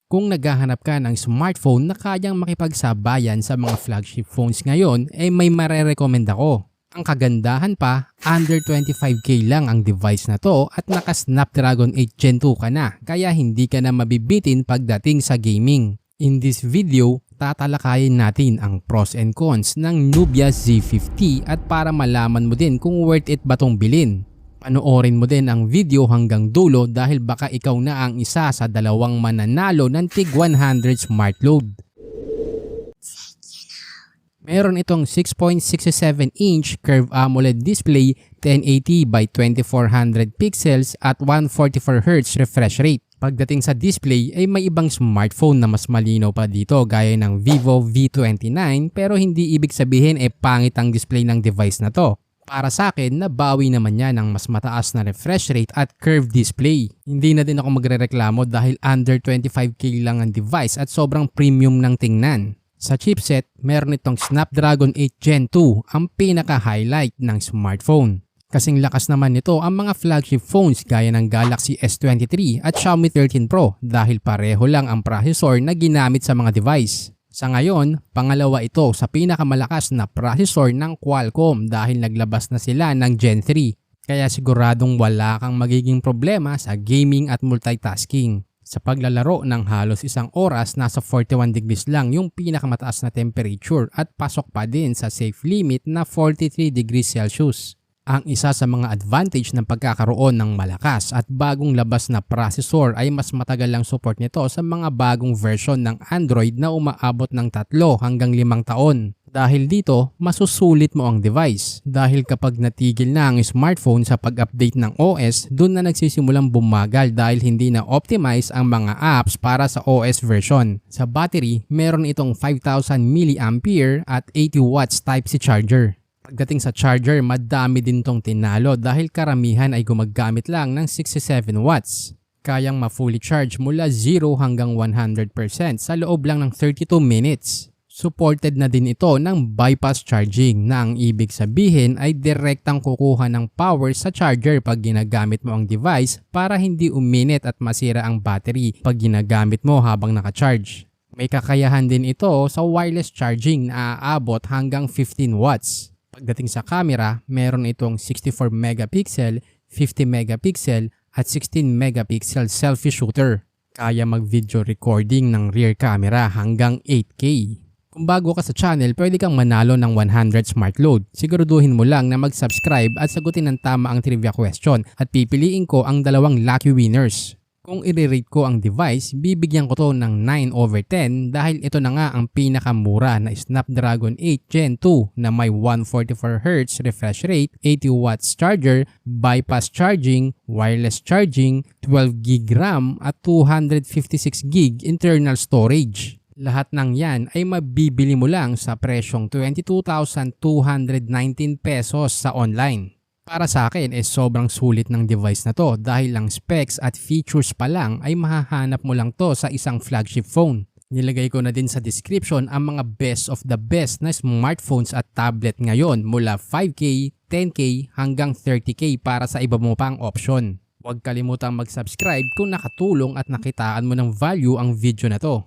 Kung naghahanap ka ng smartphone na kayang makipagsabayan sa mga flagship phones ngayon, may marerekomend ako. Ang kagandahan pa, under 25k lang ang device na to at naka Snapdragon 8 Gen 2 ka na, kaya hindi ka na mabibitin pagdating sa gaming. In this video, tatalakayin natin ang pros and cons ng Nubia Z50 at para malaman mo din kung worth it ba tong bilhin. Panoorin mo din ang video hanggang dulo dahil baka ikaw na ang isa sa dalawang mananalo ng tig 100 smart load. Meron itong 6.67-inch curved AMOLED display, 1080 by 2400 pixels at 144Hz refresh rate. Pagdating sa display ay may ibang smartphone na mas malinaw pa dito gaya ng Vivo V29 pero hindi ibig sabihin pangit ang display ng device na to. Para sa akin, nabawi naman niya ng mas mataas na refresh rate at curved display. Hindi na din ako magrereklamo dahil under 25k lang ang device at sobrang premium ng tingnan. Sa chipset, meron itong Snapdragon 8 Gen 2 ang pinaka-highlight ng smartphone. Kasing lakas naman nito ang mga flagship phones gaya ng Galaxy S23 at Xiaomi 13 Pro dahil pareho lang ang processor na ginamit sa mga device. Sa ngayon, pangalawa ito sa pinakamalakas na processor ng Qualcomm dahil naglabas na sila ng Gen 3. Kaya siguradong wala kang magiging problema sa gaming at multitasking. Sa paglalaro ng halos isang oras, nasa 41 degrees lang yung pinakamataas na temperature at pasok pa din sa safe limit na 43 degrees Celsius. Ang isa sa mga advantage ng pagkakaroon ng malakas at bagong labas na processor ay mas matagal lang support nito sa mga bagong version ng Android na umaabot ng 3 hanggang 5 taon. Dahil dito, masusulit mo ang device. Dahil kapag natigil na ang smartphone sa pag-update ng OS, dun na nagsisimulang bumagal dahil hindi na optimize ang mga apps para sa OS version. Sa battery, meron itong 5000 mAh at 80 watts Type-C charger. Pagdating sa charger, madami din tong tinalo dahil karamihan ay gumagamit lang ng 67 watts. Kayang ma-fully charge mula 0 hanggang 100% sa loob lang ng 32 minutes. Supported na din ito ng bypass charging na ang ibig sabihin ay direktang kukuha ng power sa charger pag ginagamit mo ang device para hindi uminit at masira ang battery pag ginagamit mo habang naka-charge. May kakayahan din ito sa wireless charging na aabot hanggang 15 watts. Pagdating sa camera, meron itong 64 megapixel, 50 megapixel at 16 megapixel selfie shooter. Kaya mag-video recording ng rear camera hanggang 8K. Kung bago ka sa channel, pwede kang manalo ng 100 smart load. Siguraduhin mo lang na mag-subscribe at sagutin ng tama ang trivia question at pipiliin ko ang dalawang lucky winners. Kung i-rate ko ang device, bibigyan ko to ng 9/10 dahil ito na nga ang pinakamura na Snapdragon 8 Gen 2 na may 144Hz refresh rate, 80 watts charger, bypass charging, wireless charging, 12GB RAM at 256GB internal storage. Lahat ng yan ay mabibili mo lang sa presyong 22,219 pesos sa online. Para sa akin sobrang sulit ng device na to dahil lang specs at features pa lang ay mahahanap mo lang to sa isang flagship phone. Nilagay ko na din sa description ang mga best of the best na smartphones at tablet ngayon mula 5K, 10K hanggang 30K para sa iba mo pang option. Huwag kalimutang mag-subscribe kung nakatulong at nakitaan mo ng value ang video na to.